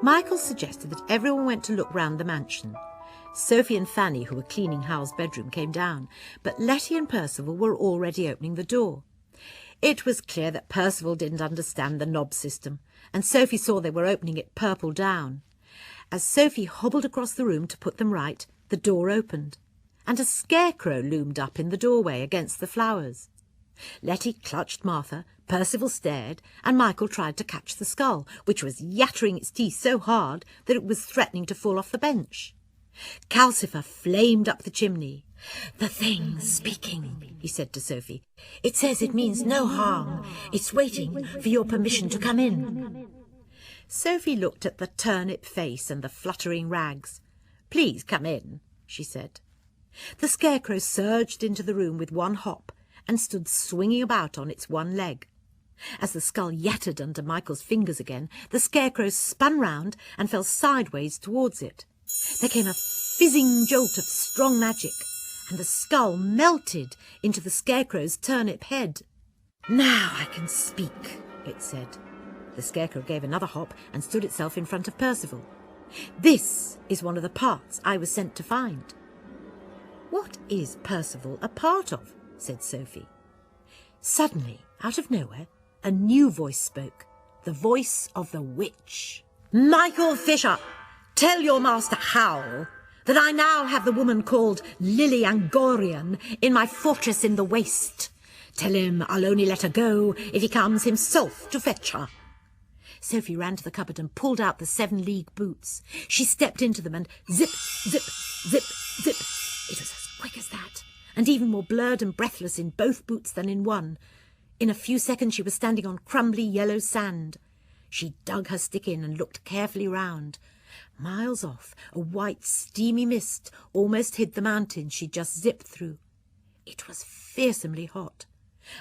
Michael suggested that everyone went to look round the mansion. Sophie and Fanny, who were cleaning Howl's bedroom, came down, but Lettie and Percival were already opening the door. It was clear that Percival didn't understand the knob system, and Sophie saw they were opening it purple down. As Sophie hobbled across the room to put them right, the door opened, and a scarecrow loomed up in the doorway against the flowers. Lettie clutched Martha, Percival stared, and Michael tried to catch the skull, which was yattering its teeth so hard that it was threatening to fall off the bench. Calcifer flamed up the chimney. "The thing's speaking," he said to Sophie. "It says it means no harm. It's waiting for your permission to come in." Sophie looked at the turnip face and the fluttering rags. "Please come in," she said. The scarecrow surged into the room with one hop and stood swinging about on its one leg. As the skull yattered under Michael's fingers again, the scarecrow spun round and fell sideways towards it. There came a fizzing jolt of strong magic, and the skull melted into the scarecrow's turnip head. "Now I can speak," it said. The scarecrow gave another hop and stood itself in front of Percival. "This is one of the parts I was sent to find." "What is Percival a part of?" said Sophie. Suddenly, out of nowhere, a new voice spoke, the voice of the witch. "Michael Fisher, tell your master Howl that I now have the woman called Lily Angorian in my fortress in the waste. Tell him I'll only let her go if he comes himself to fetch her." Sophie ran to the cupboard and pulled out the 7-league boots. She stepped into them and zip, zip, zip, zip. It was as quick as that, and even more blurred and breathless in both boots than in one. In a few seconds she was standing on crumbly yellow sand. She dug her stick in and looked carefully round. Miles off, a white, steamy mist almost hid the mountains she'd just zipped through. It was fearsomely hot.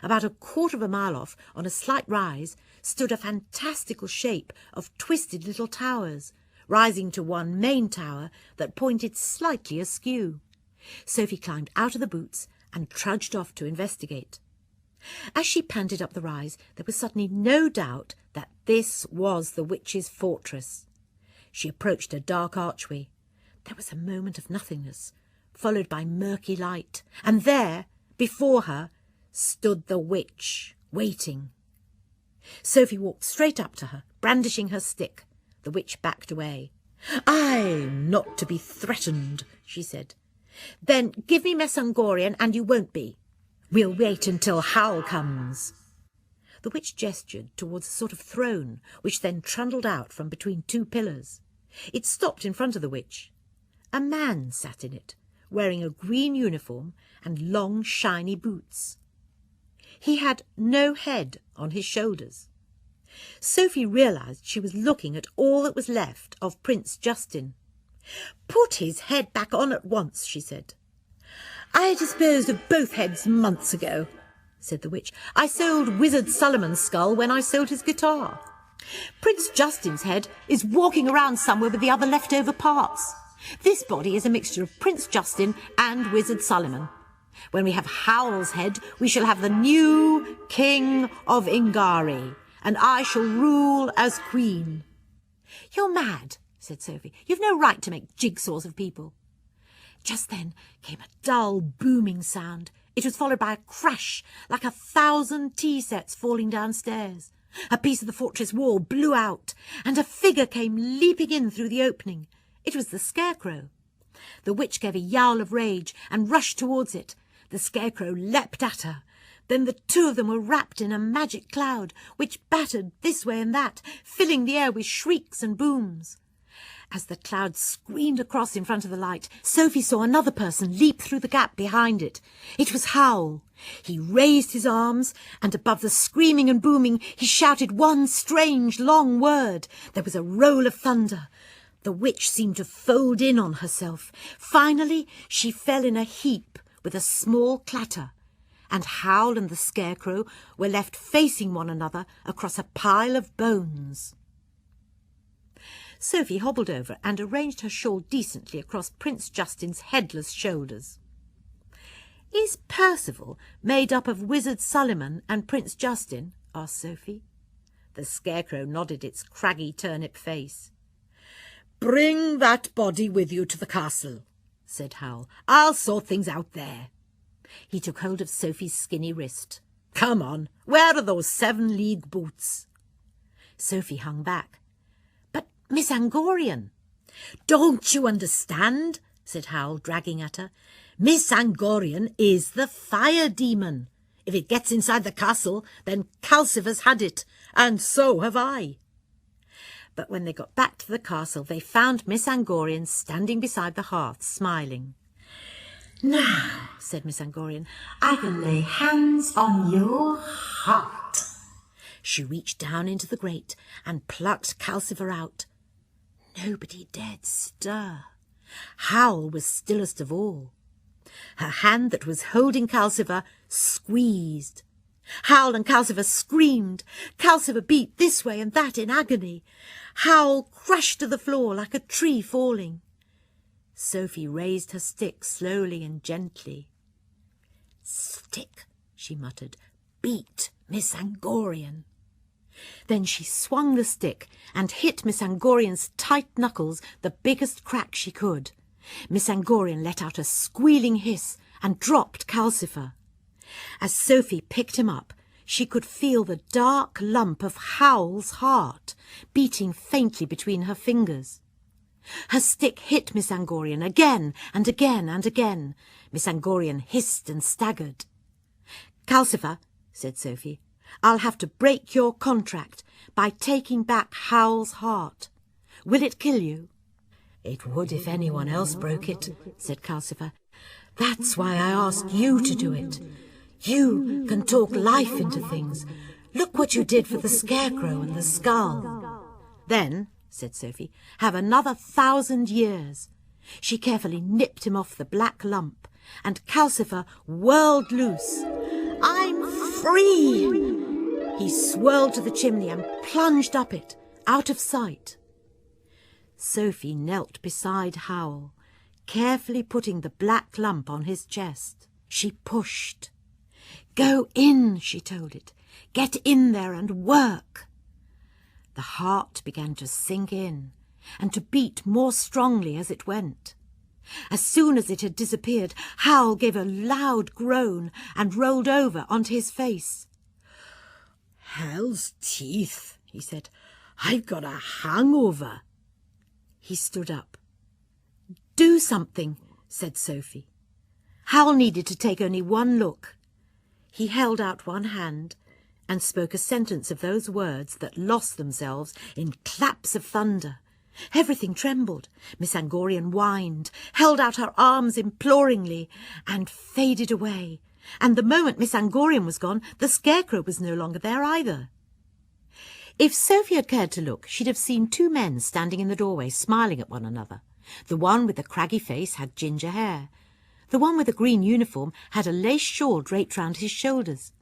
About a quarter of a mile off, on a slight rise, stood a fantastical shape of twisted little towers, rising to one main tower that pointed slightly askew. Sophie climbed out of the boots and trudged off to investigate. As she panted up the rise, there was suddenly no doubt that this was the witch's fortress. She approached a dark archway. There was a moment of nothingness, followed by murky light, and there, before her, stood the witch, waiting. Sophie walked straight up to her, brandishing her stick. The witch backed away. "I'm not to be threatened," she said. "Then give me Miss Angorian and you won't be. We'll wait until Howl comes." The witch gestured towards a sort of throne, which then trundled out from between two pillars. It stopped in front of the witch. A man sat in it, wearing a green uniform and long, shiny boots. He had no head on his shoulders. Sophie realised she was looking at all that was left of Prince Justin. "Put his head back on at once," she said. "I disposed of both heads months ago," said the witch. "I sold Wizard Solomon's skull when I sold his guitar. Prince Justin's head is walking around somewhere with the other leftover parts. This body is a mixture of Prince Justin and Wizard Solomon. When we have Howl's head, we shall have the new King of Ingary, and I shall rule as Queen." "You're mad," said Sophie. "You've no right to make jigsaws of people." Just then came a dull, booming sound. It was followed by a crash, like 1,000 tea sets falling downstairs. A piece of the fortress wall blew out, and a figure came leaping in through the opening. It was the scarecrow. The witch gave a yowl of rage and rushed towards it. The scarecrow leapt at her. Then the two of them were wrapped in a magic cloud, which battered this way and that, filling the air with shrieks and booms. As the cloud screamed across in front of the light, Sophie saw another person leap through the gap behind it. It was Howl. He raised his arms, and above the screaming and booming, he shouted one strange, long word. There was a roll of thunder. The witch seemed to fold in on herself. Finally, she fell in a heap with a small clatter, and Howl and the scarecrow were left facing one another across a pile of bones. Sophie hobbled over and arranged her shawl decently across Prince Justin's headless shoulders. "Is Percival made up of Wizard Solomon and Prince Justin?" asked Sophie. The scarecrow nodded its craggy turnip face. "Bring that body with you to the castle," said Howl. "I'll sort things out there." He took hold of Sophie's skinny wrist. "Come on, where are those 7-league boots?" Sophie hung back. "But Miss Angorian—" "Don't you understand?" said Howl, dragging at her. "Miss Angorian is the fire demon. If it gets inside the castle, then Calcifer's had it, and so have I." But when they got back to the castle, they found Miss Angorian standing beside the hearth, smiling. "Now," said Miss Angorian, "I can lay hands on your heart." She reached down into the grate and plucked Calcifer out. Nobody dared stir. Howl was stillest of all. Her hand that was holding Calcifer squeezed. Howl and Calcifer screamed. Calcifer beat this way and that in agony. Howl crashed to the floor like a tree falling. Sophie raised her stick slowly and gently. "Stick," she muttered. "Beat Miss Angorian." Then she swung the stick and hit Miss Angorian's tight knuckles the biggest crack she could. Miss Angorian let out a squealing hiss and dropped Calcifer. As Sophie picked him up, she could feel the dark lump of Howl's heart beating faintly between her fingers. Her stick hit Miss Angorian again and again and again. Miss Angorian hissed and staggered. "Calcifer," said Sophie, "I'll have to break your contract by taking back Howl's heart. Will it kill you?" "It would if anyone else broke it," said Calcifer. "That's why I asked you to do it. You can talk life into things. Look what you did for the scarecrow and the skull." "Then," said Sophie, "have another 1,000 years." She carefully nipped him off the black lump, and Calcifer whirled loose. "I'm free!" He swirled to the chimney and plunged up it, out of sight. Sophie knelt beside Howl, carefully putting the black lump on his chest. She pushed. "Go in," she told it. "Get in there and work." The heart began to sink in and to beat more strongly as it went. As soon as it had disappeared, Howl gave a loud groan and rolled over onto his face. "Hell's teeth," he said. "I've got a hangover." He stood up. "Do something," said Sophie. Howl needed to take only one look. He held out one hand and spoke a sentence of those words that lost themselves in claps of thunder. Everything trembled. Miss Angorian whined, held out her arms imploringly, and faded away. And the moment Miss Angorian was gone, the scarecrow was no longer there either. If Sophie had cared to look, she'd have seen two men standing in the doorway, smiling at one another. The one with the craggy face had ginger hair. The one with the green uniform had a lace shawl draped round his shoulders.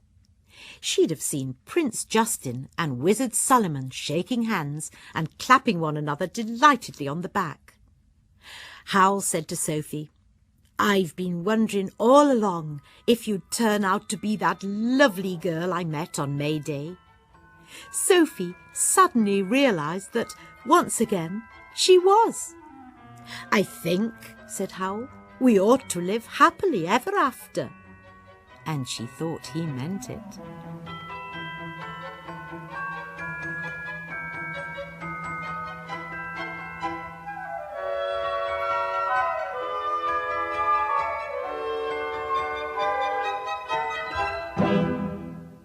She'd have seen Prince Justin and Wizard Solomon shaking hands and clapping one another delightedly on the back. Howl said to Sophie, "I've been wondering all along if you'd turn out to be that lovely girl I met on May Day." Sophie suddenly realised that, once again, she was. "I think," said Howl, "we ought to live happily ever after." And she thought he meant it.